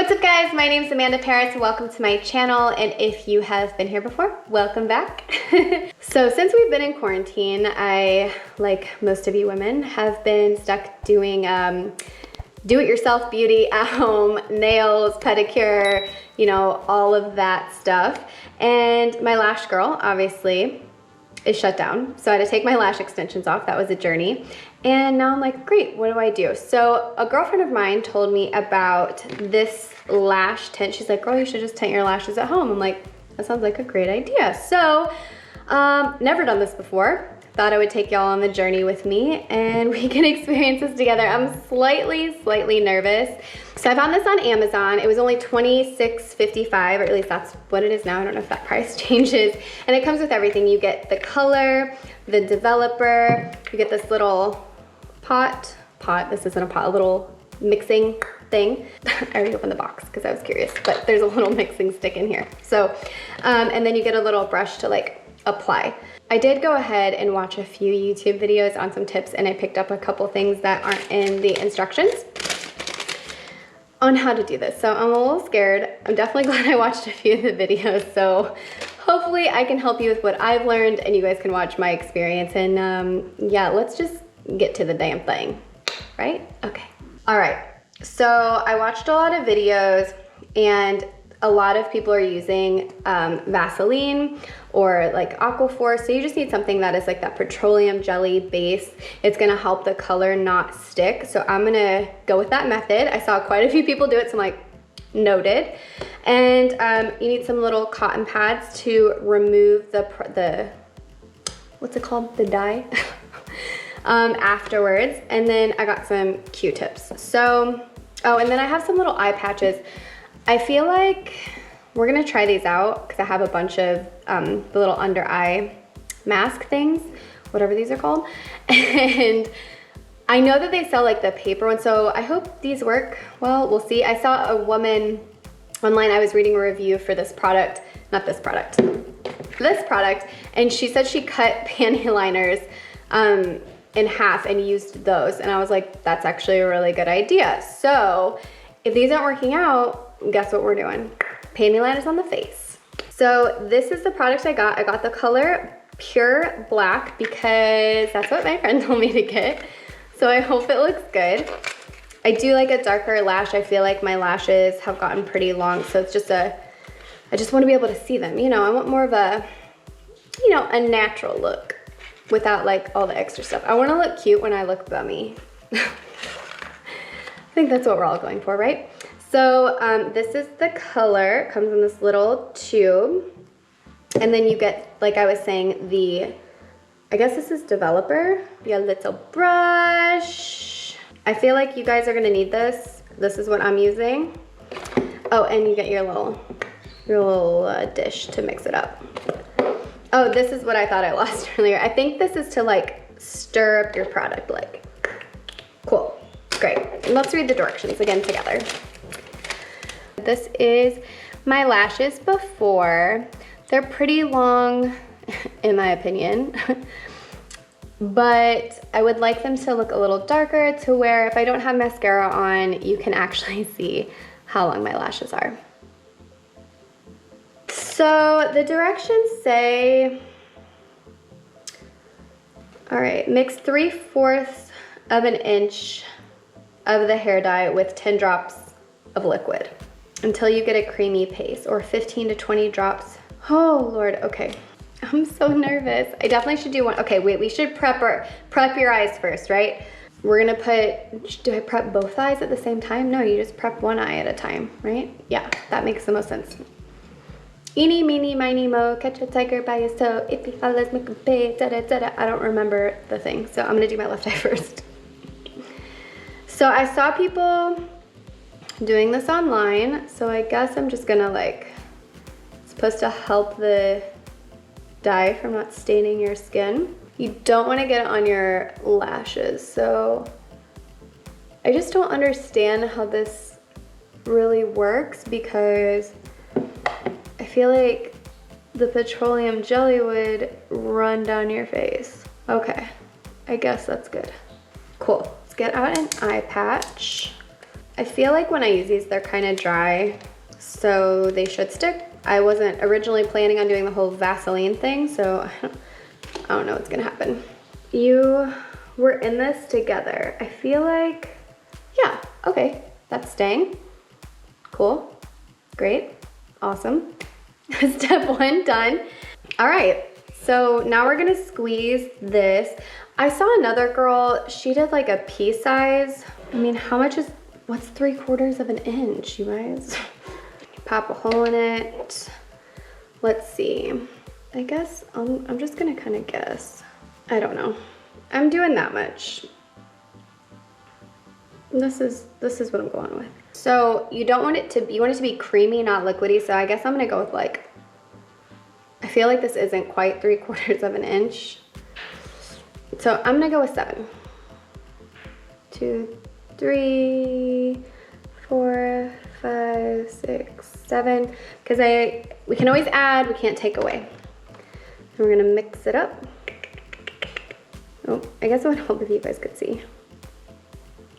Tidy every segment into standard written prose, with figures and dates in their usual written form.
What's up guys, my name's Amanda Paris. Welcome to my channel, and if you have been here before, welcome back. So since we've been in quarantine, I, like most of you women, have been stuck doing do-it-yourself beauty at home, nails, pedicure, you know, all of that stuff. And my lash girl, obviously, is shut down. So I had to take my lash extensions off. That was a journey. And now I'm like, great, what do I do? So a girlfriend of mine told me about this lash tint. She's like, girl, you should just tint your lashes at home. I'm like, that sounds like a great idea. So never done this before. Thought I would take y'all on the journey with me and we can experience this together. I'm slightly nervous. So I found this on Amazon. It was only $26.55, or at least that's what it is now. I don't know if that price changes. And it comes with everything. You get the color, the developer, you get this little pot, this isn't a pot, a little mixing thing. I already opened the box because I was curious, but there's a little mixing stick in here. So, and then you get a little brush to like apply. I did go ahead and watch a few YouTube videos on some tips, and I picked up a couple things that aren't in the instructions on how to do this. So I'm a little scared. I'm definitely glad I watched a few of the videos. So hopefully I can help you with what I've learned and you guys can watch my experience. And yeah, let's just get to the damn thing, right? Okay. All right. So I watched a lot of videos, and a lot of people are using Vaseline or like Aquaphor. So you just need something that is like that petroleum jelly base. It's gonna help the color not stick. So I'm gonna go with that method. I saw quite a few people do it, so I'm like, noted. And you need some little cotton pads to remove the what's it called? The dye afterwards. And then I got some Q-tips. So, oh, and then I have some little eye patches. I feel like we're gonna try these out because I have a bunch of the little under eye mask things, whatever these are called. And I know that they sell like the paper ones, so I hope these work. Well, we'll see. I saw a woman online, I was reading a review for this product, not this product, this product, and she said she cut panty liners in half and used those. And I was like, that's actually a really good idea. So if these aren't working out, guess what we're doing? Panty liners on the face. So this is the product I got. I got the color Pure Black because that's what my friend told me to get. So I hope it looks good. I do like a darker lash. I feel like my lashes have gotten pretty long, so it's just I just want to be able to see them. You know, I want more of a, you know, a natural look without like all the extra stuff. I want to look cute when I look bummy. I think that's what we're all going for, right? So this is the color. It comes in this little tube. And then you get, like I was saying, I guess this is developer. You get a little brush. I feel like you guys are gonna need this. This is what I'm using. Oh, and you get your little dish to mix it up. Oh, this is what I thought I lost earlier. I think this is to like stir up your product, like. Cool, great. Let's read the directions again together. This is my lashes before. They're pretty long, in my opinion, but I would like them to look a little darker to where if I don't have mascara on, you can actually see how long my lashes are. So the directions say, all right, mix 3/4 of an inch of the hair dye with 10 drops of liquid until you get a creamy paste, or 15 to 20 drops. Oh Lord, okay. I'm so nervous. I definitely should do one. Okay, wait, we should prep your eyes first, right? We're gonna do I prep both eyes at the same time? No, you just prep one eye at a time, right? Yeah, that makes the most sense. Eeny, meeny, miny, mo, catch a tiger by his toe. If he follows, make him pay, da-da-da-da. I don't remember the thing, so I'm gonna do my left eye first. So I saw people doing this online, so I guess I'm just gonna like, it's supposed to help the dye from not staining your skin. You don't wanna get it on your lashes, so I just don't understand how this really works because I feel like the petroleum jelly would run down your face. Okay, I guess that's good. Cool, let's get out an eye patch. I feel like when I use these, they're kind of dry, so they should stick. I wasn't originally planning on doing the whole Vaseline thing, so I don't know what's gonna happen. We're in this together. I feel like, yeah, okay, that's staying. Cool, great, awesome. Step 1 done. All right, so now we're gonna squeeze this. I saw another girl, she did like a pea size. I mean, what's 3/4 of an inch, you guys? Pop a hole in it. Let's see. I guess I'm just gonna kind of guess. I don't know. I'm doing that much. This is what I'm going with. So you want it to be creamy, not liquidy. So I guess I'm gonna go with like, I feel like this isn't quite 3/4 of an inch. So I'm gonna go with 7. 2, 3, 4, 5, 6, 7. Because we can always add, we can't take away. And we're gonna mix it up. Oh, I guess it would help if you guys could see.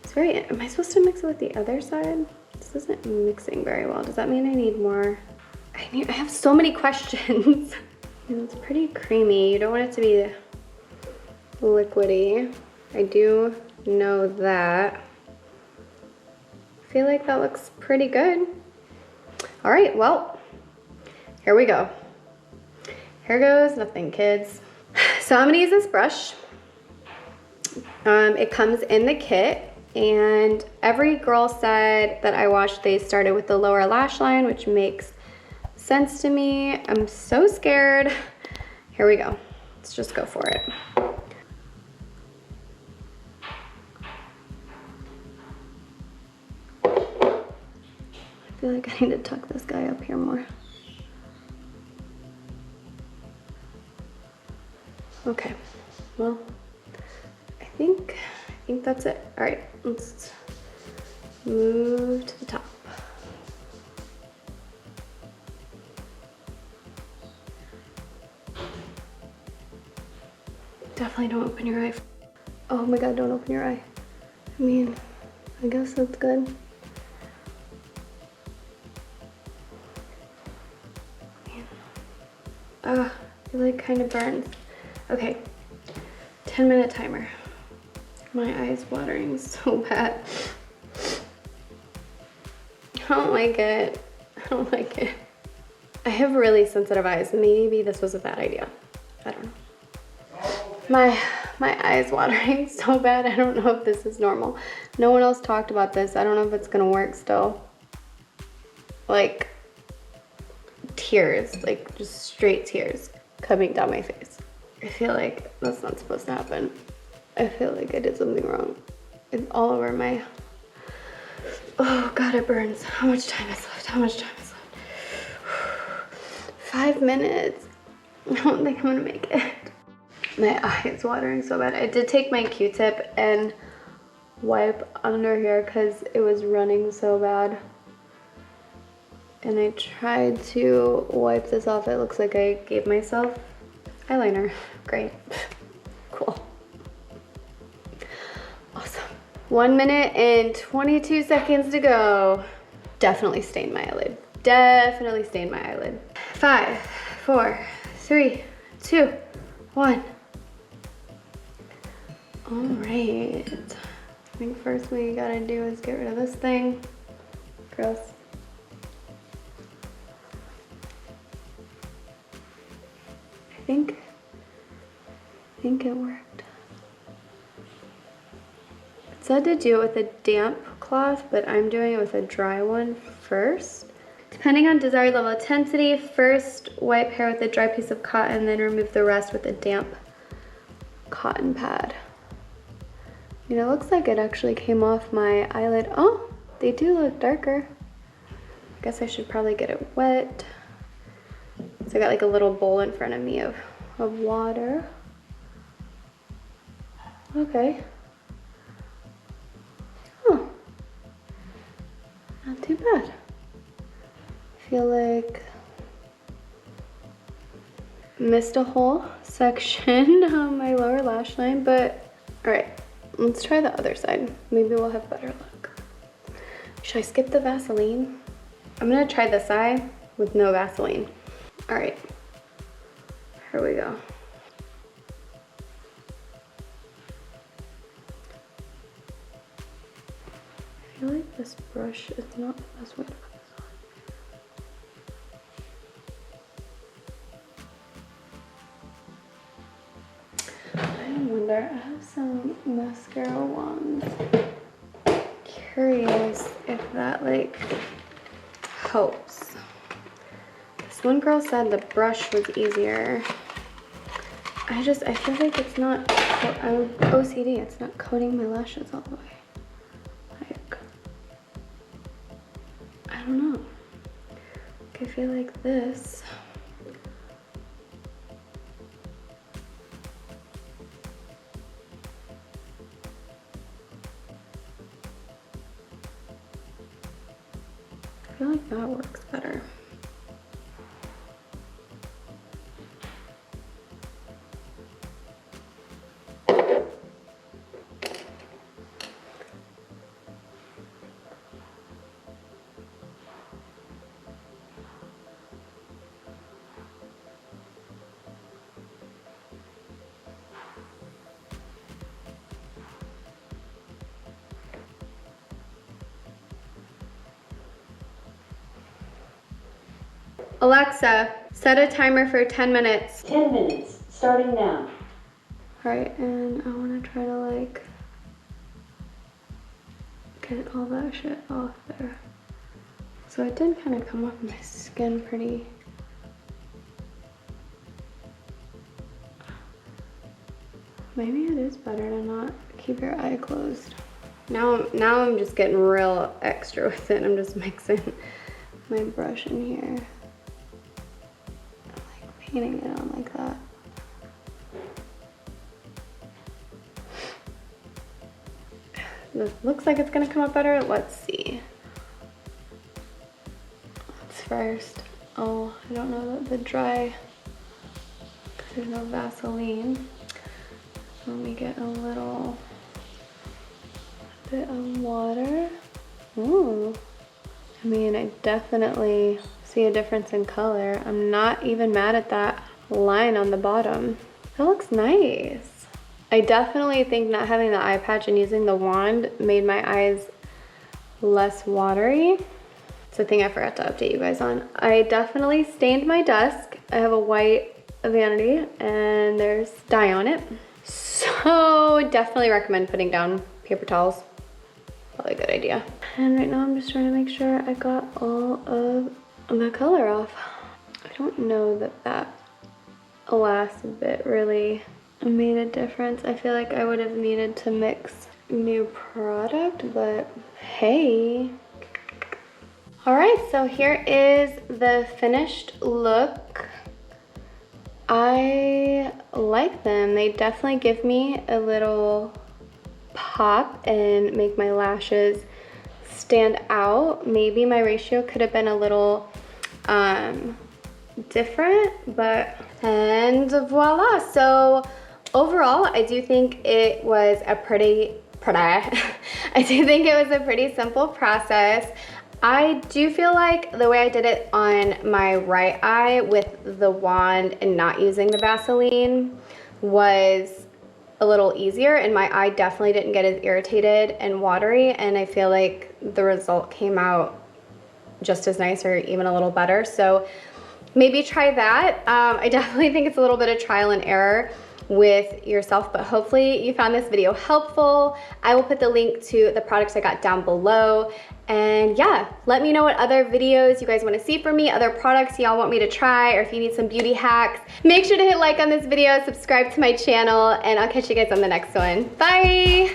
It's am I supposed to mix it with the other side? This isn't mixing very well. Does that mean I need more? I have so many questions. It's pretty creamy. You don't want it to be liquidy. I do know that. I feel like that looks pretty good. All right, well, here we go. Here goes nothing, kids. So I'm gonna use this brush. It comes in the kit, and every girl said that I watched, they started with the lower lash line, which makes sense to me. I'm so scared. Here we go. Let's just go for it. I feel like I need to tuck this guy up here more. Okay, well, I think that's it. All right, let's move to the top. Definitely don't open your eye. Oh my God, don't open your eye. I mean, I guess that's good. I feel like kind of burns. Okay, 10-minute timer. My eye's watering so bad. I don't like it. I don't like it. I have really sensitive eyes. Maybe this was a bad idea. I don't know. My eye's watering so bad. I don't know if this is normal. No one else talked about this. I don't know if it's gonna work still. Like tears, like just straight tears coming down my face. I feel like that's not supposed to happen. I feel like I did something wrong. It's all over my, oh God, it burns. How much time is left? How much time is left? 5 minutes. I don't think I'm gonna make it. My eye is watering so bad. I did take my Q-tip and wipe under here because it was running so bad. And I tried to wipe this off. It looks like I gave myself eyeliner. Great. Cool. Awesome. 1 minute and 22 seconds to go. Definitely stained my eyelid. Definitely stained my eyelid. 5, 4, 3, 2, 1. All right. I think first we gotta do is get rid of this thing. Gross. I think it worked. It said to do it with a damp cloth, but I'm doing it with a dry one first. Depending on desired level of intensity, first wipe hair with a dry piece of cotton, then remove the rest with a damp cotton pad. You know, it looks like it actually came off my eyelid. Oh, they do look darker. I guess I should probably get it wet. So I got like a little bowl in front of me of water. Okay. Oh, not too bad. I feel like missed a whole section on my lower lash line, but all right, let's try the other side. Maybe we'll have better luck. Should I skip the Vaseline? I'm gonna try this eye with no Vaseline. All right, here we go. I feel like this brush is not the best way to put this on. I wonder, I have some mascara wands. Curious if that like helps. This one girl said the brush was easier. I feel like it's not, I'm OCD, it's not coating my lashes all the way. Like, I don't know. Like, I feel like this. I feel like that works better. Alexa, set a timer for 10 minutes. 10 minutes, starting now. All right, and I want to try to like get all that shit off there. So it did kind of come off my skin pretty. Maybe it is better to not keep your eye closed. Now I'm just getting real extra with it. I'm just mixing my brush in here. Painting it on like that. This looks like it's gonna come up better. Let's see. Let's first, oh, I don't know the dry, because there's no Vaseline. So let me get a little bit of water. Ooh, I mean, I definitely see a difference in color. I'm not even mad at that line on the bottom. That looks nice. I definitely think not having the eye patch and using the wand made my eyes less watery. It's a thing I forgot to update you guys on. I definitely stained my desk. I have a white vanity and there's dye on it. So definitely recommend putting down paper towels. Probably a good idea. And right now I'm just trying to make sure I got all of the color off. I don't know that last bit really made a difference. I feel like I would have needed to mix new product, but hey. All right, so here is the finished look. I like them. They definitely give me a little pop and make my lashes stand out. Maybe my ratio could have been a little different, and voila. So overall, I do think it was a pretty simple process. I do feel like the way I did it on my right eye with the wand and not using the Vaseline was a little easier, and my eye definitely didn't get as irritated and watery, and I feel like the result came out just as nice or even a little better. So maybe try that. I definitely think it's a little bit of trial and error with yourself, but hopefully you found this video helpful. I will put the link to the products I got down below. And yeah, let me know what other videos you guys want to see from me, other products y'all want me to try, or if you need some beauty hacks. Make sure to hit like on this video, subscribe to my channel, and I'll catch you guys on the next one. Bye!